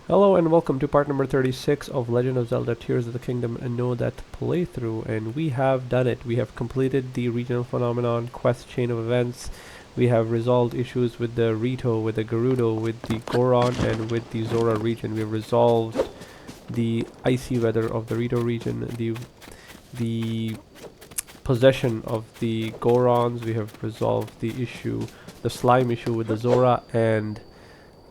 Hello and welcome to part number 36 of Legend of Zelda Tears of the Kingdom and Know That playthrough, and we have done it. We have completed the regional phenomenon quest chain of events. We have resolved issues with the Rito, with the Gerudo, with the Goron, and with the Zora region. We have resolved the icy weather of the Rito region, the possession of the Gorons. We have resolved the issue, the slime issue with the Zora, and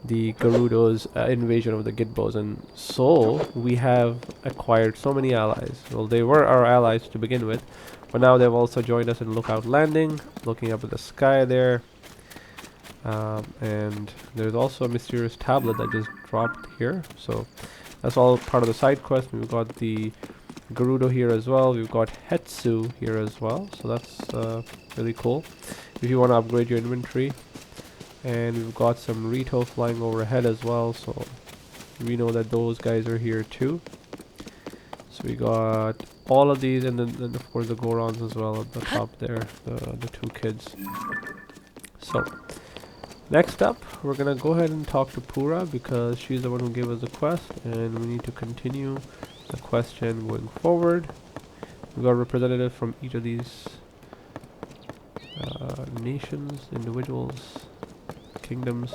the Gerudo's invasion of the Gitbos, and so we have acquired so many allies. Well, they were our allies to begin with, but now they've also joined us in Lookout Landing, looking up at the sky there. And there's also a mysterious tablet that just dropped here, so that's all part of the side quest. We've got the Gerudo here as well. We've got Hetsu here as well, so that's really cool if you want to upgrade your inventory. And we've got some Rito flying overhead as well, so we know that those guys are here too. So we got all of these, and then of course the Gorons as well at the top there, the two kids. So next up, we're gonna go ahead and talk to Pura because she's the one who gave us the quest, and we need to continue the quest chain going forward. We've got representatives from each of these nations, individuals, kingdoms,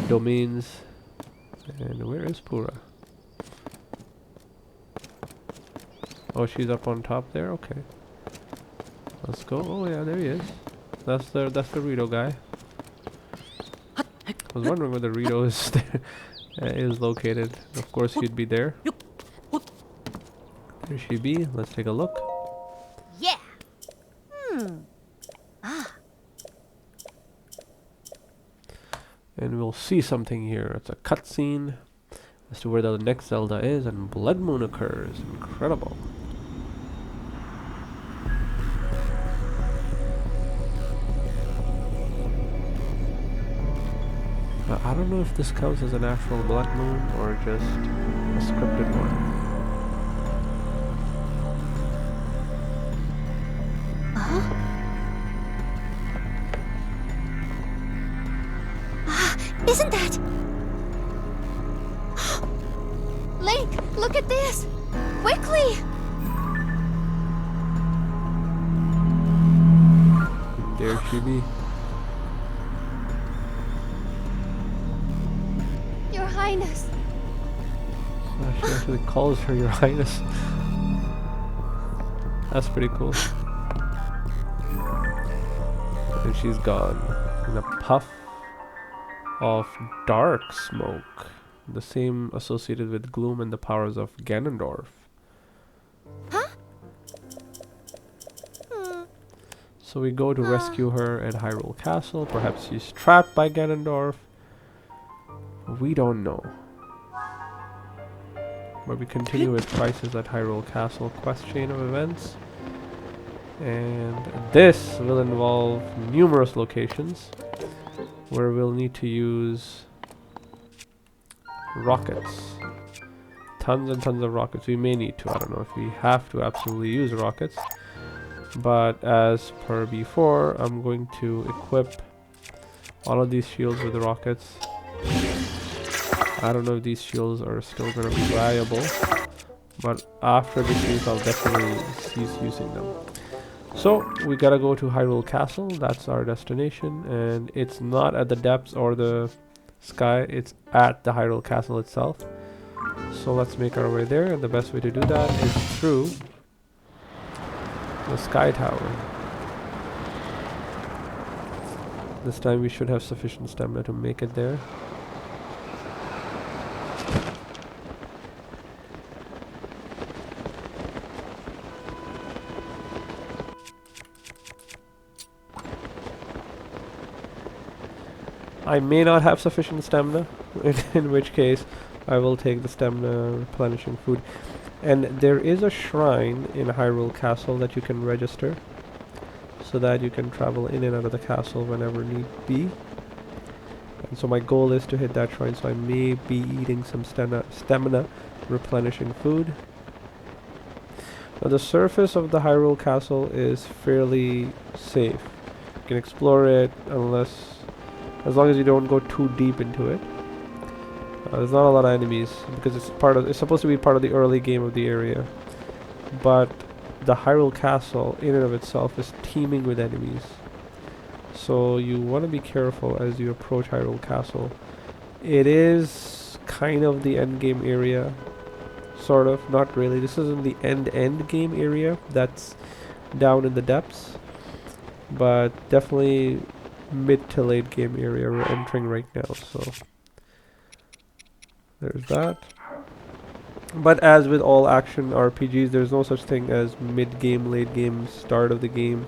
domains. And where is Pura? Oh, she's up on top there. Okay, let's go. Oh yeah, there he is. That's the Rito guy. I was wondering where the Rito is there, is located. Of course, he'd be there. There she be. Let's take a look. Yeah. And we'll see something here. It's a cutscene as to where the next Zelda is, and Blood Moon occurs. Incredible. I don't know if this counts as an actual Blood Moon or just a scripted one. Isn't that? Link, look at this! Quickly! There she be. Your Highness. She actually calls her Your Highness. That's pretty cool. And she's gone in a puff of dark smoke, the same associated with gloom and the powers of Ganondorf. Huh? So we go to rescue her at Hyrule Castle. Perhaps she's trapped by Ganondorf. We don't know. But we continue with Crisis at Hyrule Castle quest chain of events. And this will involve numerous locations where we'll need to use rockets. Tons and tons of rockets. We may need to. I don't know if we have to absolutely use rockets. But as per before, I'm going to equip all of these shields with the rockets. I don't know if these shields are still going to be viable, but after this use I'll definitely cease using them. So we gotta go to Hyrule Castle. That's our destination, and it's not at the depths or the sky, it's at the Hyrule Castle itself. So let's make our way there, and the best way to do that is through the Sky Tower. This time we should have sufficient stamina to make it there. I may not have sufficient stamina, in which case I will take the stamina replenishing food. And there is a shrine in Hyrule Castle that you can register, so that you can travel in and out of the castle whenever need be. And so my goal is to hit that shrine, so I may be eating some stamina replenishing food. Now the surface of the Hyrule Castle is fairly safe. You can explore it as long as you don't go too deep into it. There's not a lot of enemies because it's supposed to be part of the early game of the area. But the Hyrule Castle in and of itself is teeming with enemies. So you want to be careful as you approach Hyrule Castle. It is kind of the end game area. Sort of, not really. This isn't the end game area. That's down in the depths. But definitely mid to late game area we're entering right now. So there's that. But as with all action RPGs, there's no such thing as mid game, late game, start of the game.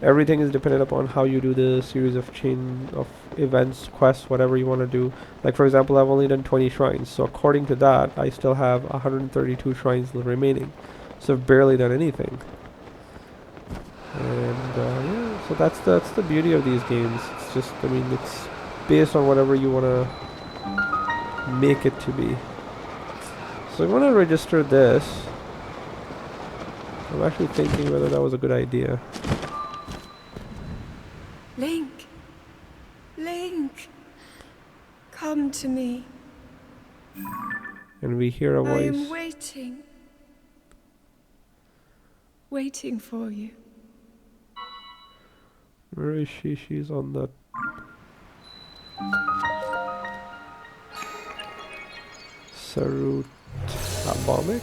Everything is dependent upon how you do the series of chain of events, quests, whatever you want to do. Like for example, I've only done 20 shrines, so according to that, I still have 132 shrines remaining. So I've barely done anything. And yeah, so that's the beauty of these games. It's just, I mean, it's based on whatever you want to make it to be. So I'm going to register this. I'm actually thinking whether that was a good idea. Link! Link! Come to me. And we hear a I voice. am waiting. Waiting for you. Where is she? She's on the... Sarut Abomic.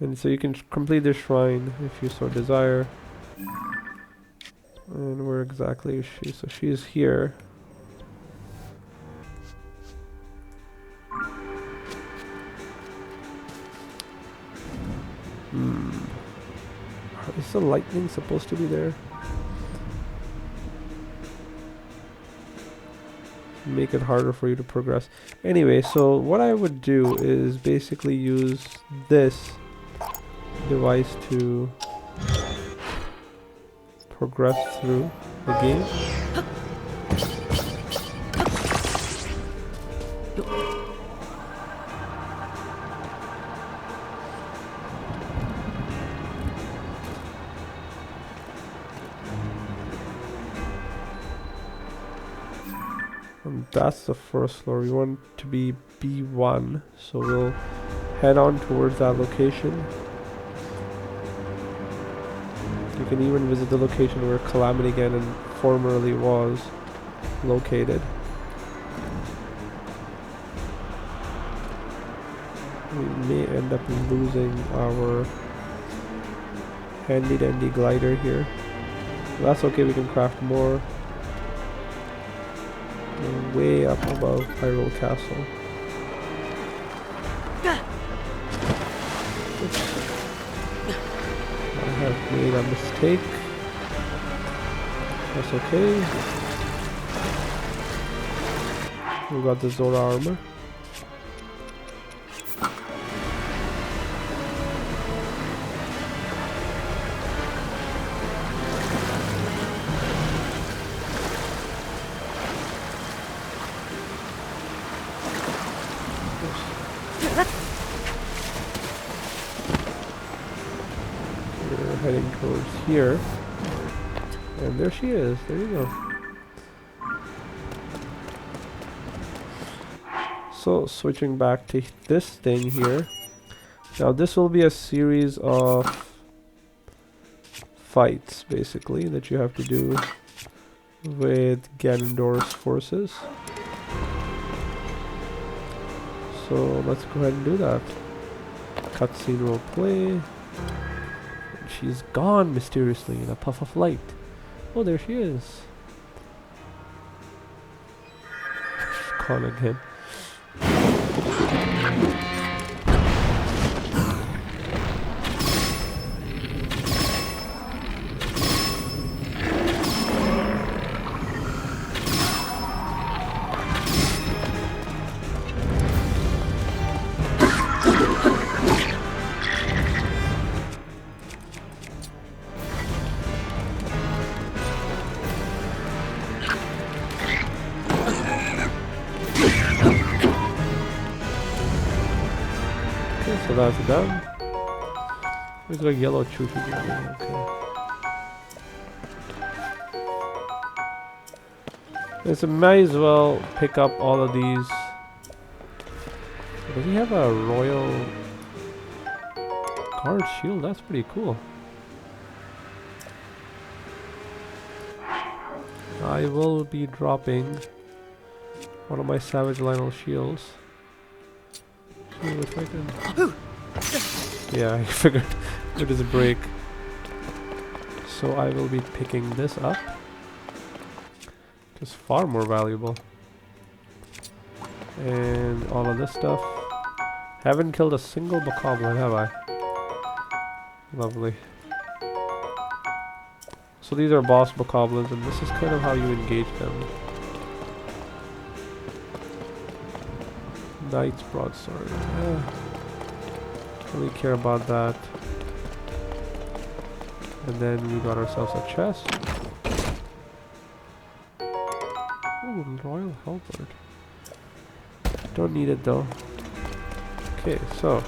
And so you can complete the shrine if you so desire. And where exactly is she? So she's here. Is the lightning supposed to be there? Make it harder for you to progress. Anyway, so what I would do is basically use this device to progress through the game. And that's the first floor. We want to be B1, so we'll head on towards that location. You can even visit the location where Calamity Ganon formerly was located. We may end up losing our handy dandy glider here. That's okay, we can craft more. We're way up above Hyrule Castle. I have made a mistake. That's okay. We got the Zora armor. We're heading towards here. And there she is. There you go. So switching back to this thing here. Now this will be a series of fights basically that you have to do with Ganondorf's forces. So let's go ahead and do that. Cutscene will play. She's gone mysteriously in a puff of light. Oh, there she is. She's gone again. So that's done. It's like yellow choo choo. Okay. So might as well pick up all of these. Does he have a royal guard shield? That's pretty cool. I will be dropping one of my Savage Lionel shields. See if I can. Yeah, I figured it is a break. So I will be picking this up. Just far more valuable. And all of this stuff. Haven't killed a single bokoblin, have I? Lovely. So these are boss bokoblins, and this is kind of how you engage them. Knight's broadsword. Don't really care about that. And then we got ourselves a chest. Ooh, royal halberd. Don't need it though. Okay, so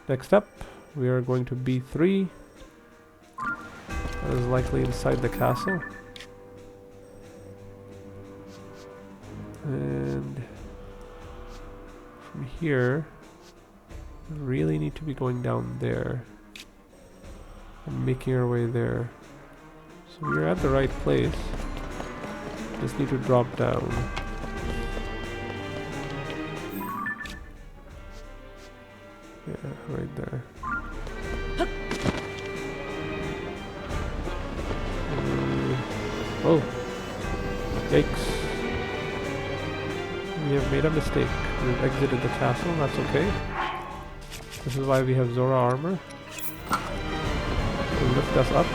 next up we are going to B3. That is likely inside the castle. And from here we really need to be going down there and making our way there. So we're at the right place. Just need to drop down. Yeah, right there. Oh, yikes. We have made a mistake. We've exited the castle, that's okay. This is why we have Zora armor. To lift us up.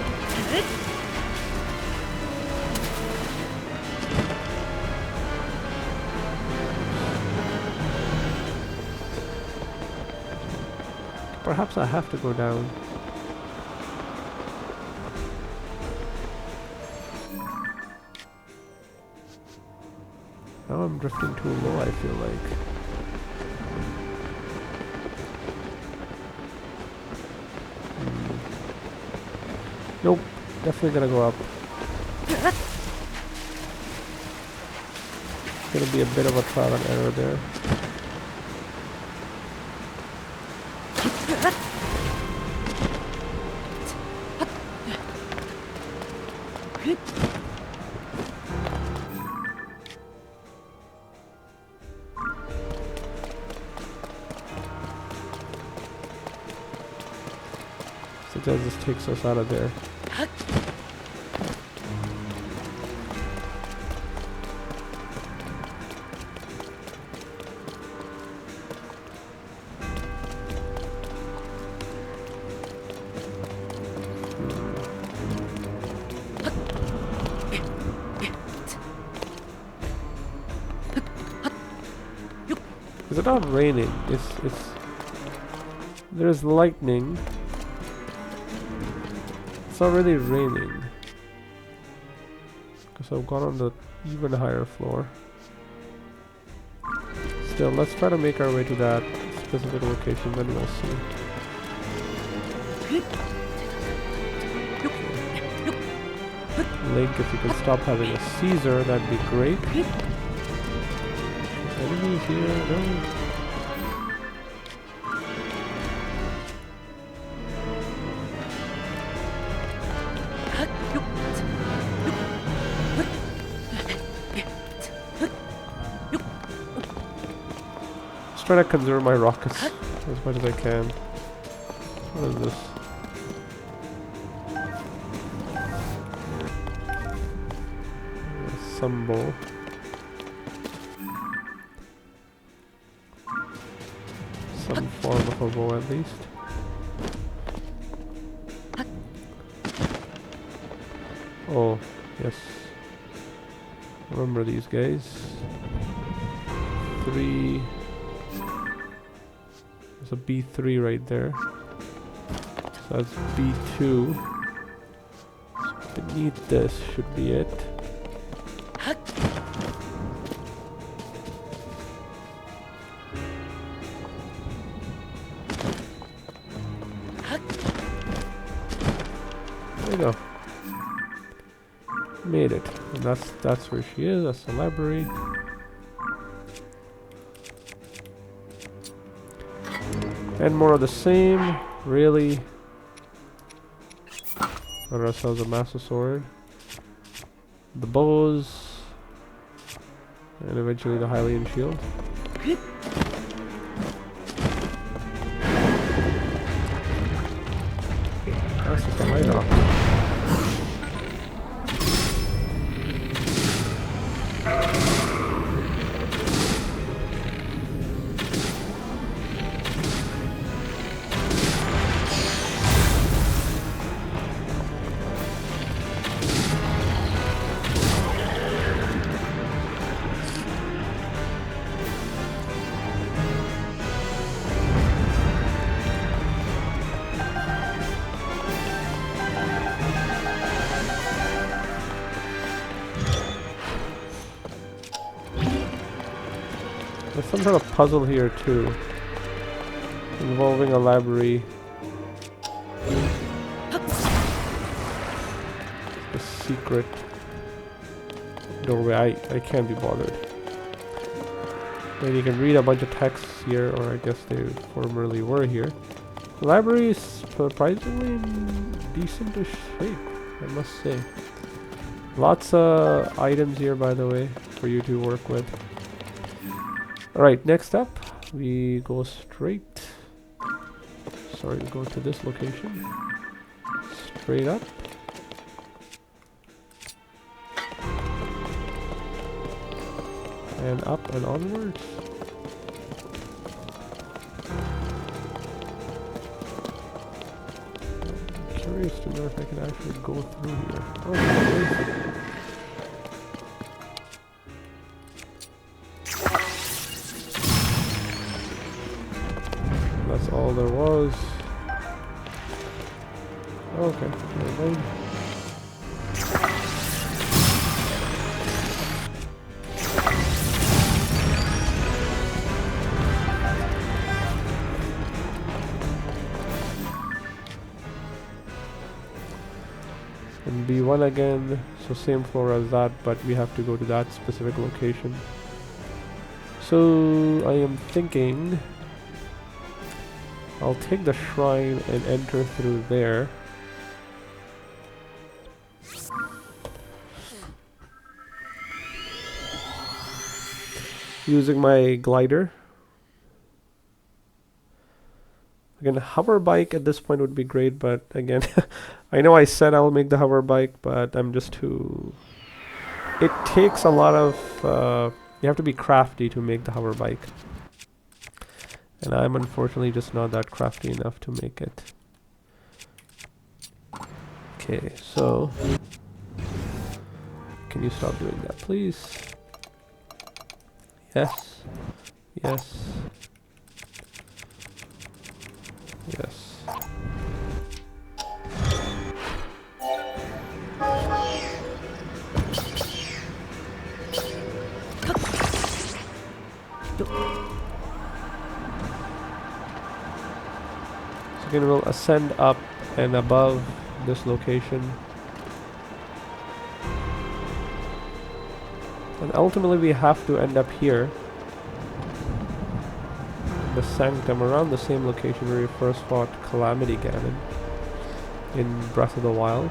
Perhaps I have to go down. Now I'm drifting too low, I feel like. Nope, definitely gonna go up. It's gonna be a bit of a trial and error there. As this takes us out of there. Is it not raining? It's there's lightning. It's not really raining because I've gone on the even higher floor. Still, let's try to make our way to that specific location, then we'll see. Link, if you can stop having a Caesar, that'd be great. Enemies here, no. Trying to conserve my rockets as much as I can. What is this? Some bow. Some form of a bow at least. Oh, yes. Remember these guys. 3. There's a B3 right there. So that's B2. So beneath this should be it. There you go. Made it. And that's where she is. That's the library. And more of the same. Really. Got ourselves a Master Sword. The bows. And eventually the Hylian shield. That's just a light off. There's some sort of puzzle here too, involving a library. A secret doorway. I can't be bothered. And you can read a bunch of texts here, or I guess they formerly were here. The library is surprisingly in decent-ish shape, I must say. Lots of items here, by the way, for you to work with. Alright, next up, we go straight. Sorry, we go to this location. Straight up. And up and onwards. I'm curious to know if I can actually go through here. Oh, there is. That's all there was. Okay, never mind. And B1 again, so same floor as that, but we have to go to that specific location. So I am thinking I'll take the shrine and enter through there. Using my glider. Again, hover bike at this point would be great, but again, I know I said I'll make the hover bike, but I'm just too... It takes a lot of... you have to be crafty to make the hover bike. And I'm unfortunately just not that crafty enough to make it. Okay, so... Can you stop doing that, please? Yes. Yes. Yes. So again, we'll ascend up and above this location. And ultimately we have to end up here. The Sanctum, around the same location where we first fought Calamity Ganon in Breath of the Wild.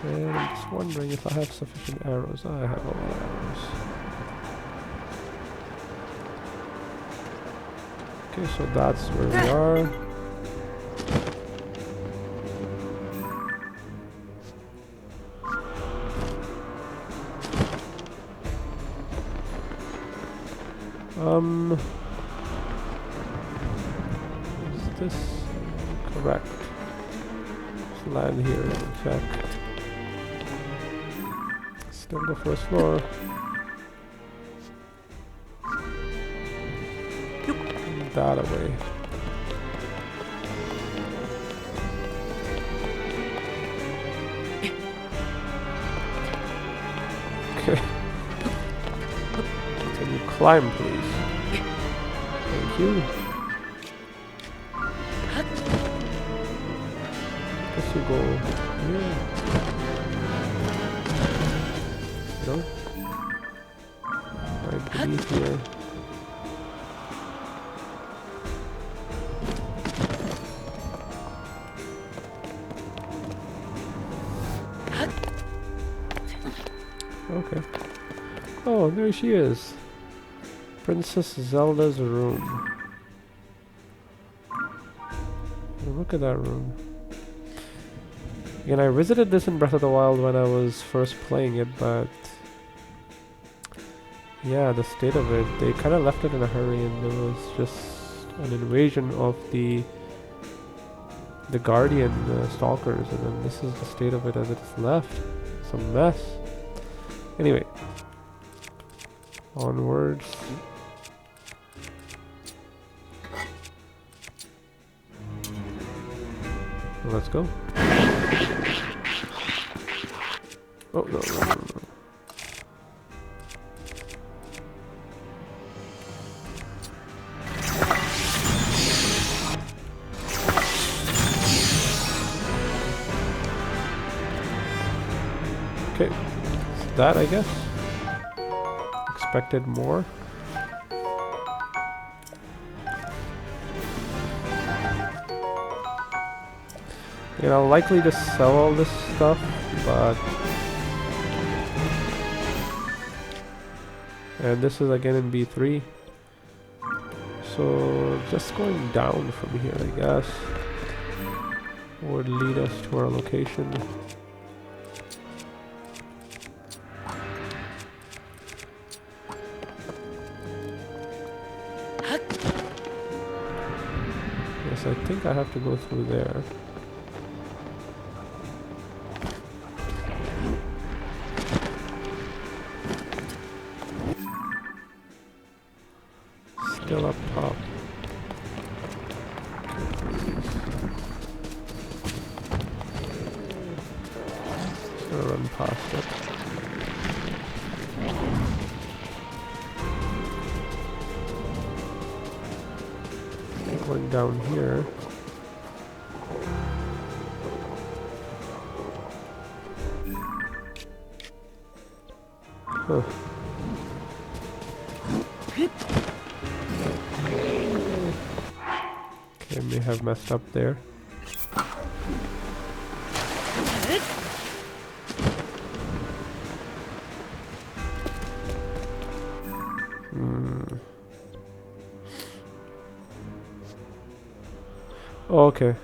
And I'm just wondering if I have sufficient arrows. I have all the arrows. Okay, so that's where we are. Is this correct? Let's land here and check. Still the first floor. That away. Okay. Can you climb, please? Thank you. go here. No? Right beneath here. Okay. Oh, there she is. Princess Zelda's room. Look at that room. Again, I visited this in Breath of the Wild when I was first playing it, but yeah, the state of it, they kind of left it in a hurry, and there was just an invasion of the Guardian stalkers, and then this is the state of it as it's left. It's a mess. Anyway, onwards. Let's go. Oh, no. Okay, so that, I guess. Expected more. You know, likely to sell all this stuff, but... And this is again in B3. So, just going down from here, I guess, would lead us to our location. Yes, I think I have to go through there. Still up top. Just gonna run past it. Going down here. Huh. Okay, may have messed up there. Oh, okay.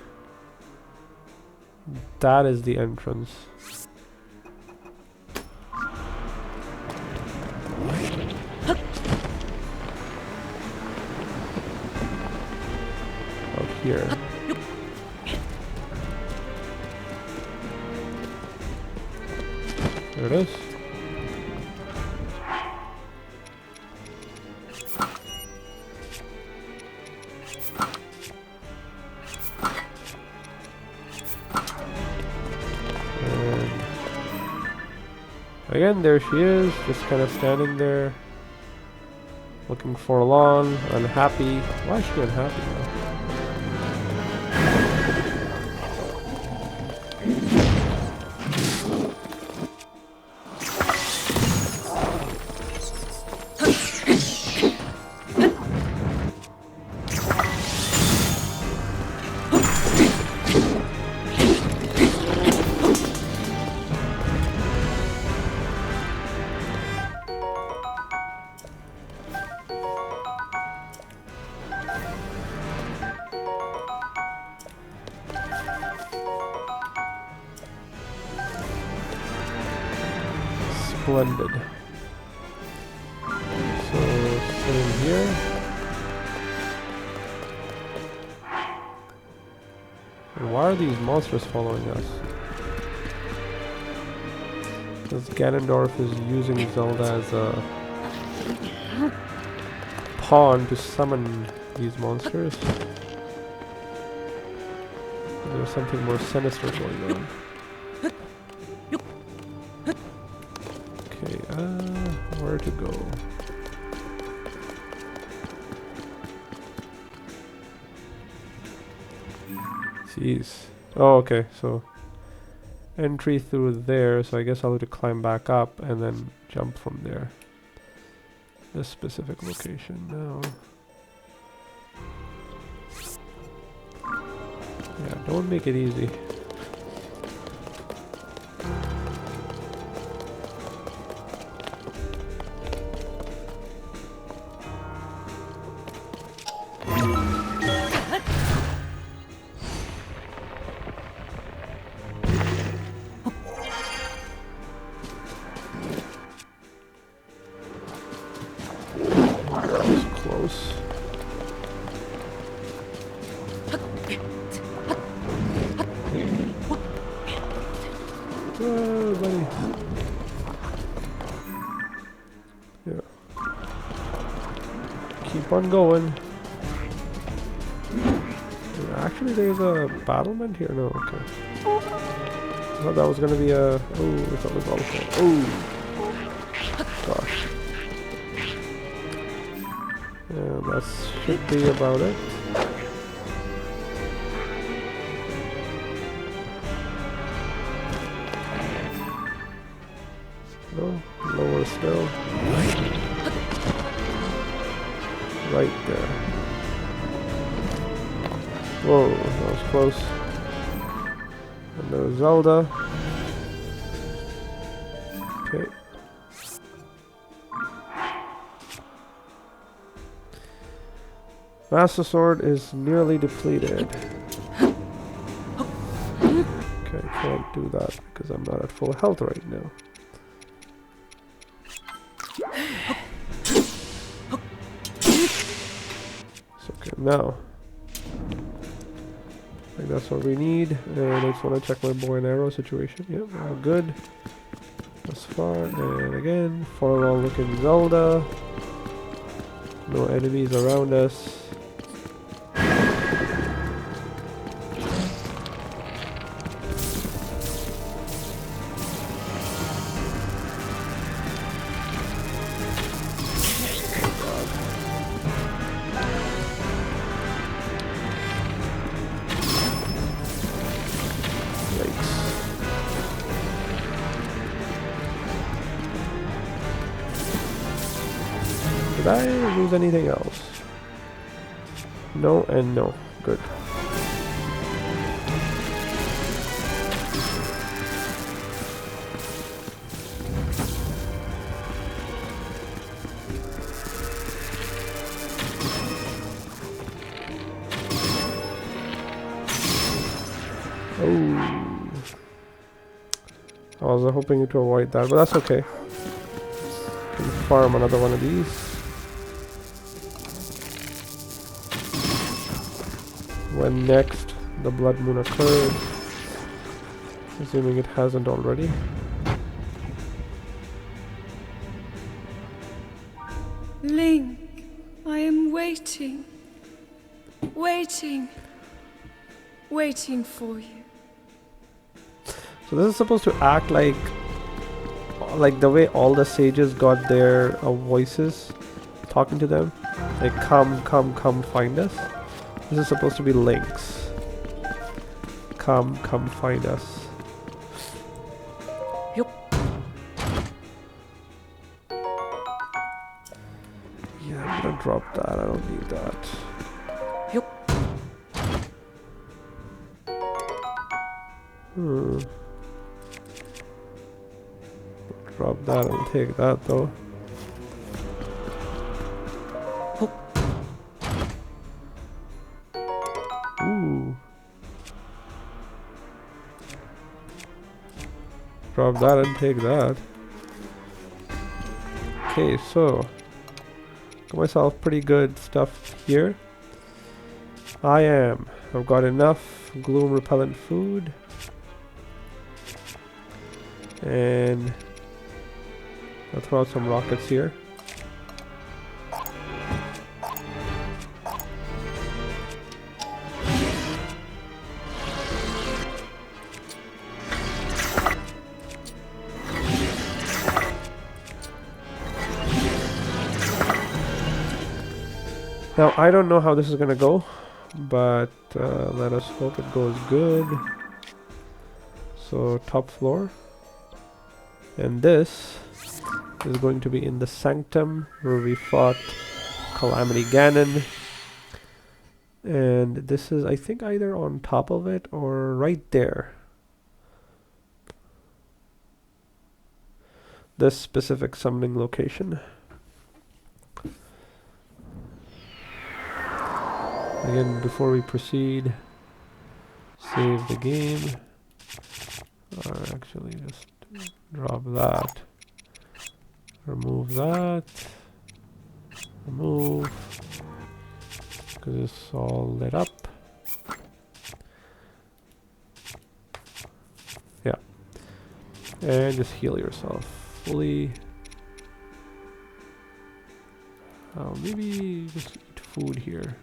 That is the entrance. Out here. There it is. Again, there she is, just kind of standing there, looking forlorn, unhappy. Why is she unhappy now? Splendid. So, sitting here. And why are these monsters following us? Because Ganondorf is using Zelda as a pawn to summon these monsters. There's something more sinister going on. Okay, where to go? Jeez. Oh, okay, so entry through there, so I guess I'll have to climb back up and then jump from there. This specific location now. Yeah, don't make it easy. Close. Oh, buddy. Yeah. Keep on going. Actually, there's a battlement here. No, okay. I thought that was gonna be a. Oh, I thought it was also. Oh, gosh. Yeah, that should be about it. No, lower still. Right there. Whoa, that was close. And there's Zelda. Okay. Master Sword is nearly depleted. Okay, I can't do that because I'm not at full health right now. So, okay, now. I think that's what we need. And I just want to check my bow and arrow situation. Yep, all good. Thus far. And again, forlorn looking Zelda. No enemies around us. Did I lose anything else? No and no. Good. Oh. I was hoping to avoid that, but that's okay. Can farm another one of these. When next the blood moon occurs, assuming it hasn't already. Link, I am waiting. Waiting. Waiting for you. So this is supposed to act like the way all the sages got their voices talking to them. Like, come, come, come find us. This is supposed to be Link's. Come, come find us. Yup. Yeah, I'm gonna drop that. I don't need that. Yup. Drop that and take that though. Ooh. Drop that and take that. Okay, so got myself pretty good stuff here. I've got enough gloom repellent food. And I'll throw out some rockets here. Now, I don't know how this is gonna go, but let us hope it goes good. So top floor. And this is going to be in the sanctum where we fought Calamity Ganon. And this is, I think, either on top of it or right there. This specific summoning location. Again, before we proceed, save the game. Or actually, just drop that. Remove that. Remove. Because it's all lit up. Yeah. And just heal yourself fully. Maybe just eat food here.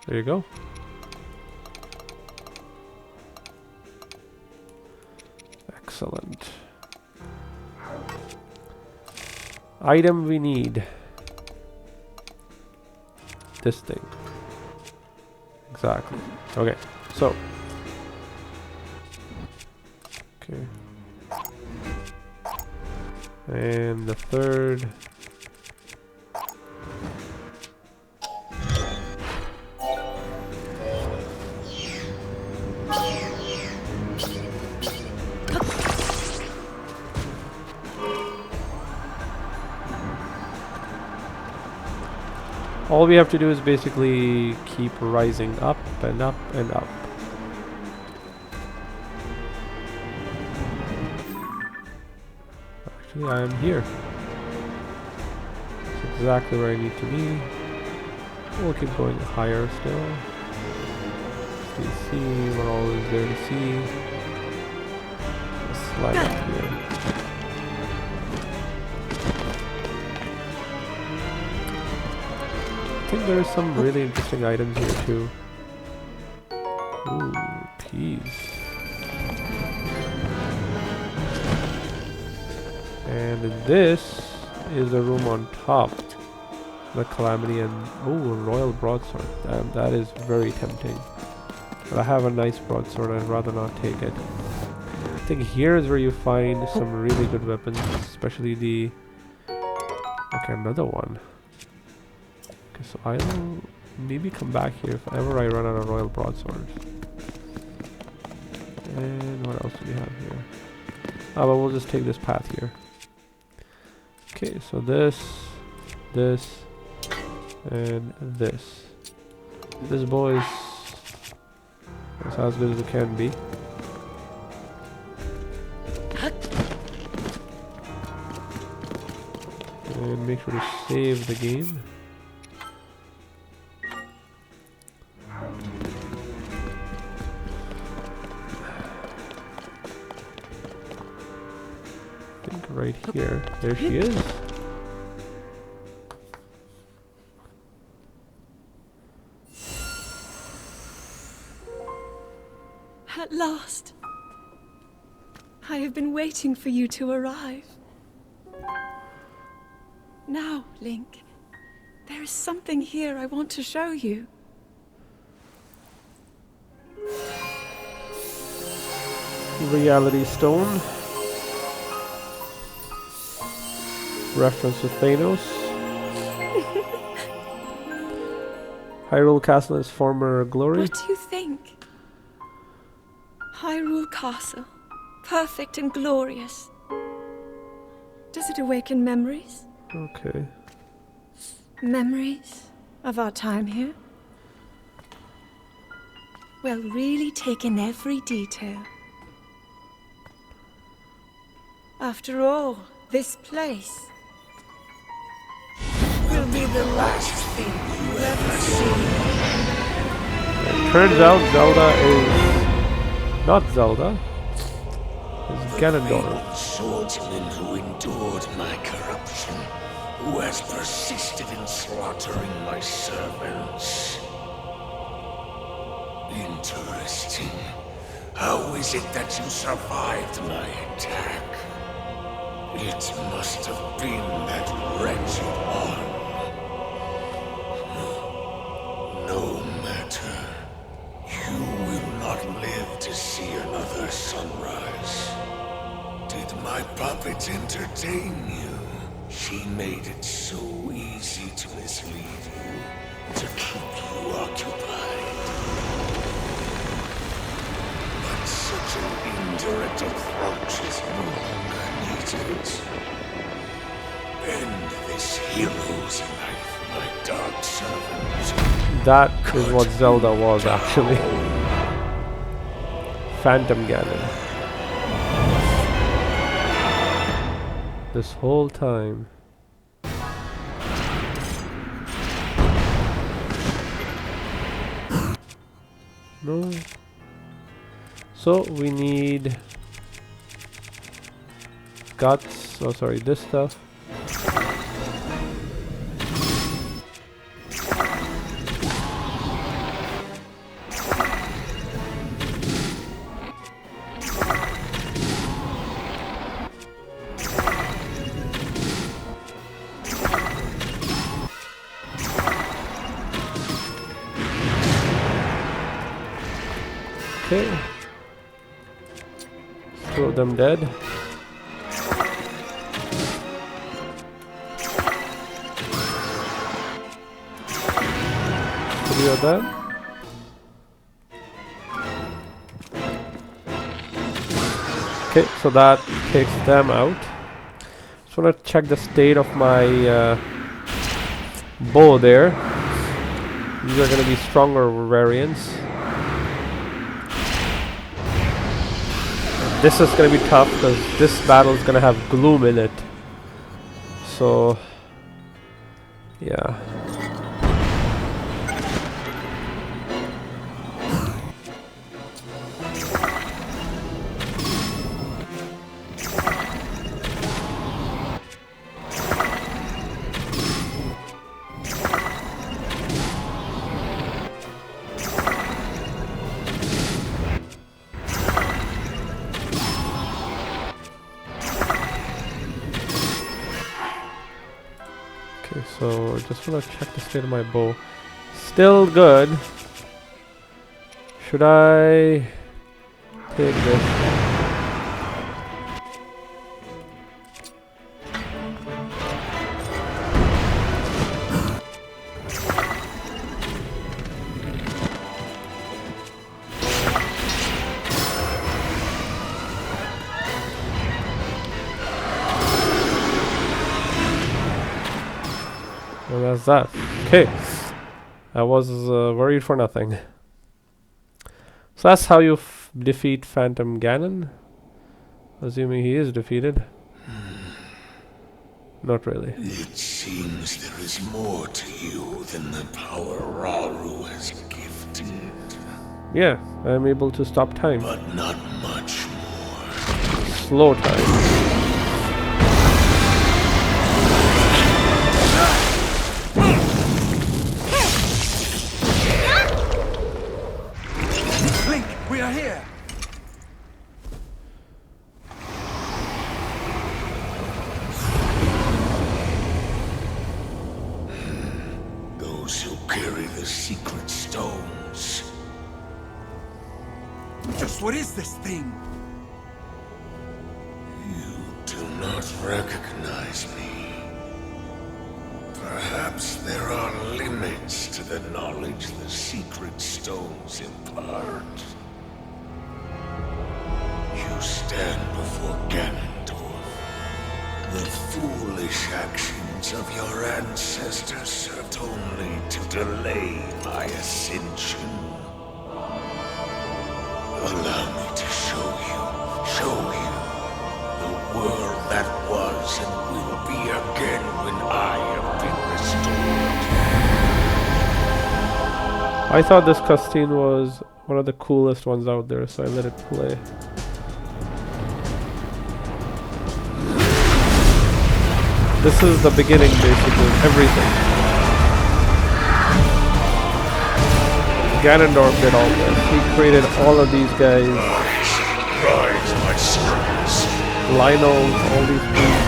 There you go. Excellent. Item we need. This thing. Exactly. Okay, so. Okay. And the third. All we have to do is basically keep rising up and up and up. Actually, I am here. That's exactly where I need to be. We'll keep going higher still. Let's see what all is there to see. Let's slide up here. I think there's some really interesting items here too. Ooh, peas. And this is the room on top. The Calamity and ooh, a royal broadsword. Damn, that is very tempting. But I have a nice broadsword, I'd rather not take it. I think here is where you find some really good weapons, especially the... Okay, another one. Okay, so I'll maybe come back here if ever I run out of royal broadswords. And what else do we have here? Oh, but we'll just take this path here. Okay, so this, and this. This boy is as good as it can be. And make sure to save the game. I think right here. There she is. At last. I have been waiting for you to arrive. Now, Link, there is something here I want to show you. Reality Stone. Reference to Thanos. Hyrule Castle is former glory. What do you think? Hyrule Castle, perfect and glorious. Does it awaken memories? Okay. Memories of our time here? Well, really take in every detail. After all, this place will be the last thing you ever see. It turns out Zelda is not Zelda. It's Ganon. Swordsman who endured my corruption, who has persisted in slaughtering my servants. Interesting. How is it that you survived my attack? It must have been that wretched one. No matter. You will not live to see another sunrise. Did my puppet entertain you? She made it so easy to mislead you, to keep you occupied. But such an indirect approach is no longer needed. End this hero's life, my dark servant. That is what Zelda was actually. Phantom Ganon. This whole time. No. So we need guts. Oh, sorry, this stuff. Okay. Two of them dead. Three of them. Okay, so that takes them out. Just want to check the state of my bow there. These are going to be stronger variants. This is going to be tough because this battle is going to have gloom in it. So, yeah. So just want to check the state of my bow. Still good. Should I take this? Well, that's that. Okay. I was worried for nothing. So that's how you defeat Phantom Ganon. Assuming he is defeated. Not really. It seems there is more to you than the power Rauru has gifted. Yeah, I'm able to stop time. But not much more. Slow time. We are here! Those who carry the secret stones. Just what is this thing? You do not recognize me. Perhaps there are limits to the knowledge the secret stones impart. You stand before Ganondorf. The foolish actions of your ancestors served only to delay my ascension. Allow me to show you the world that was and will be again when I have been restored. I thought this cutscene was one of the coolest ones out there, so I let it play. This is the beginning, basically, of everything. Ganondorf did all this. He created all of these guys. Rise, my servants. Lionels, all these pieces.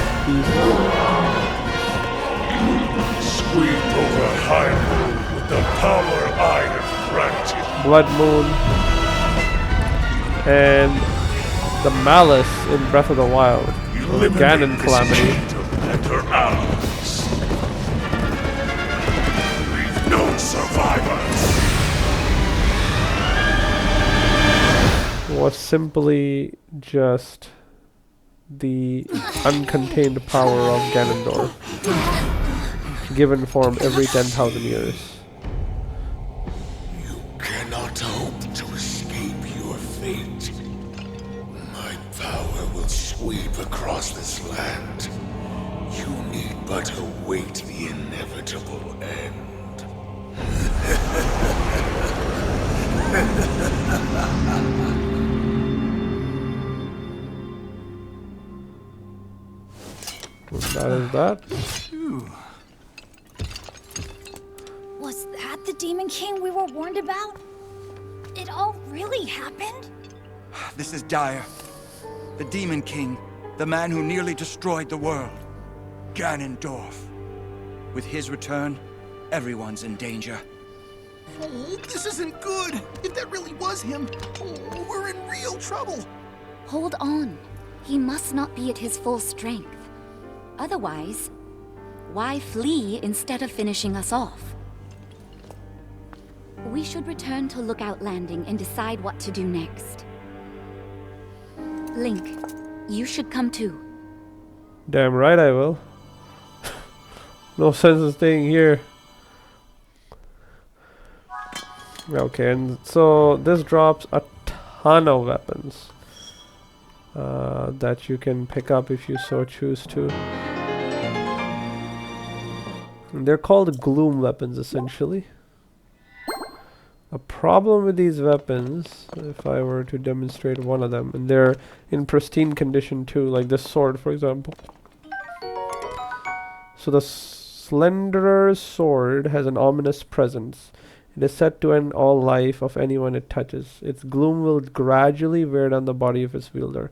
Sweep over Hyrule with the power I have granted. Blood Moon, and the Malice in Breath of the Wild. The Ganon Calamity. And her allies. Leave no survivors. Was simply just the uncontained power of Ganondorf, given form every 10,000 years. You cannot hope to escape your fate. My power will sweep across this land. You need but await the inevitable end. That is that. Was that the Demon King we were warned about? It all really happened? This is dire. The Demon King, the man who nearly destroyed the world. Ganondorf. With his return, everyone's in danger. Oh, this isn't good. If that really was him, oh, we're in real trouble. Hold on. He must not be at his full strength. Otherwise, why flee instead of finishing us off? We should return to Lookout Landing and decide what to do next. Link, you should come too. Damn right I will. No sense in staying here. Okay, and so this drops a ton of weapons that you can pick up if you so choose to. And they're called gloom weapons essentially. A problem with these weapons, if I were to demonstrate one of them, and they're in pristine condition too, like this sword for example. So the Slenderer's sword has an ominous presence. It is said to end all life of anyone it touches. Its gloom will gradually wear down the body of its wielder.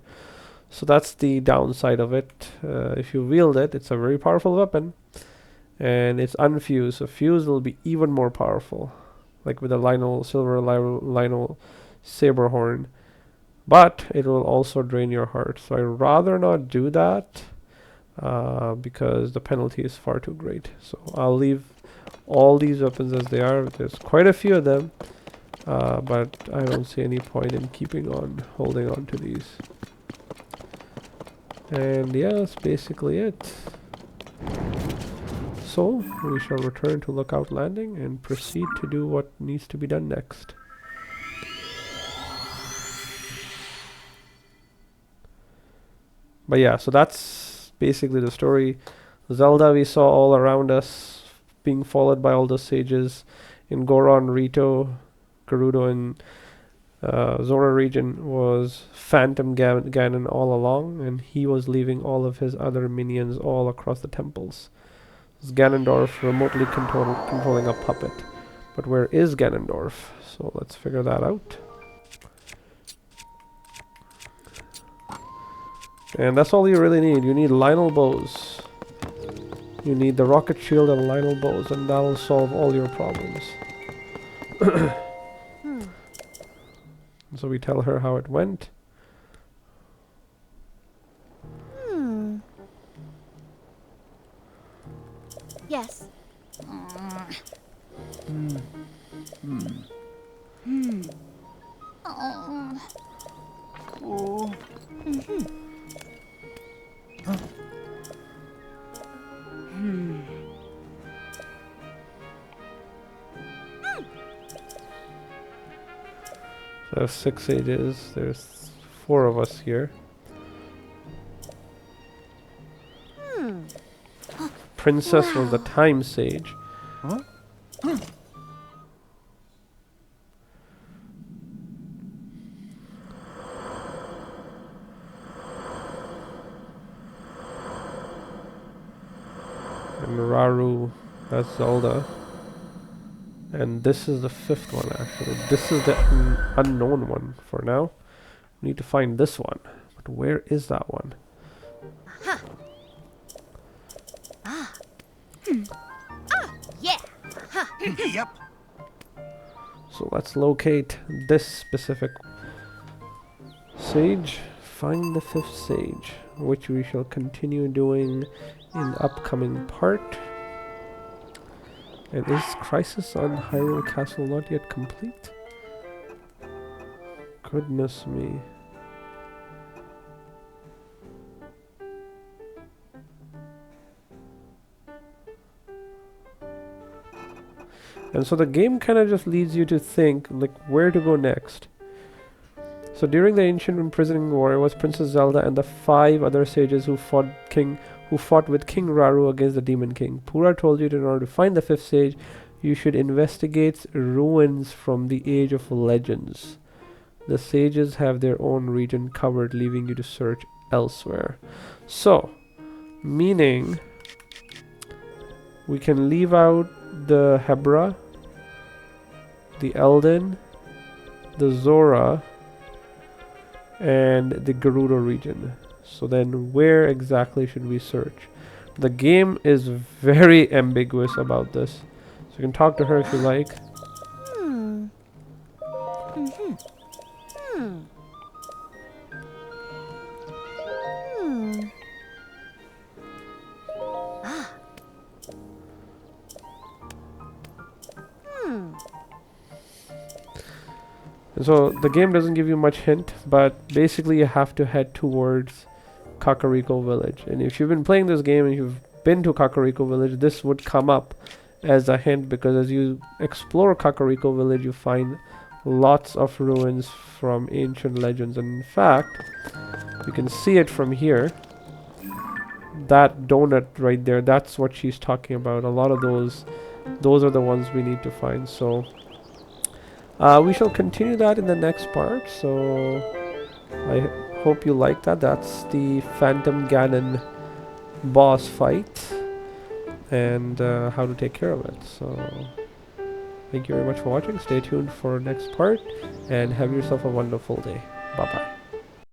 So that's the downside of it. If you wield it, it's a very powerful weapon. And it's unfused, so fused will be even more powerful. Like with the silver Lionel saber horn. But it will also drain your heart. So I'd rather not do that. Because the penalty is far too great. So I'll leave all these weapons as they are. There's quite a few of them, but I don't see any point in holding on to these. And yeah, that's basically it. So we shall return to Lookout Landing and proceed to do what needs to be done next. But yeah, so that's basically the story. Zelda we saw all around us, being followed by all the sages in Goron, Rito, Gerudo, and Zora region was Phantom Ganon all along, and he was leaving all of his other minions all across the temples. It's Ganondorf remotely controlling a puppet. But where is Ganondorf? So let's figure that out. And that's all you really need. You need Lionel bows. You need the rocket shield and Lionel bows, and that'll solve all your problems. So we tell her how it went. Yes. So 6 sages. There's 4 of us here. Princess was the time sage. Huh? And Raru, that's Zelda. And this is the 5th one actually. This is the unknown one for now. We need to find this one. But where is that one? Yeah. Yep. So let's locate this specific sage. Find the 5th sage, which we shall continue doing in upcoming part. And is Crisis on Hyrule Castle not yet complete? Goodness me. And so the game kind of just leads you to think like where to go next. So during the ancient imprisoning war, it was Princess Zelda and the 5 other sages who fought with King Raru against the Demon King. Pura told you that in order to find the 5th sage, you should investigate ruins from the Age of Legends. The sages have their own region covered, leaving you to search elsewhere. So, meaning we can leave out the Hebra, the Elden, the Zora, and the Gerudo region. So then where exactly should we search? The game is very ambiguous about this. So you can talk to her if you like. And so the game doesn't give you much hint, but basically you have to head towards Kakariko Village. And if you've been playing this game and you've been to Kakariko Village, this would come up as a hint, because as you explore Kakariko Village, you find lots of ruins from ancient legends. And in fact, you can see it from here. That donut right there, that's what she's talking about. A lot of those are the ones we need to find. So we shall continue that in the next part. So I hope you like that. That's the Phantom Ganon boss fight and how to take care of it. So thank you very much for watching. Stay tuned for next part and have yourself a wonderful day. Bye bye.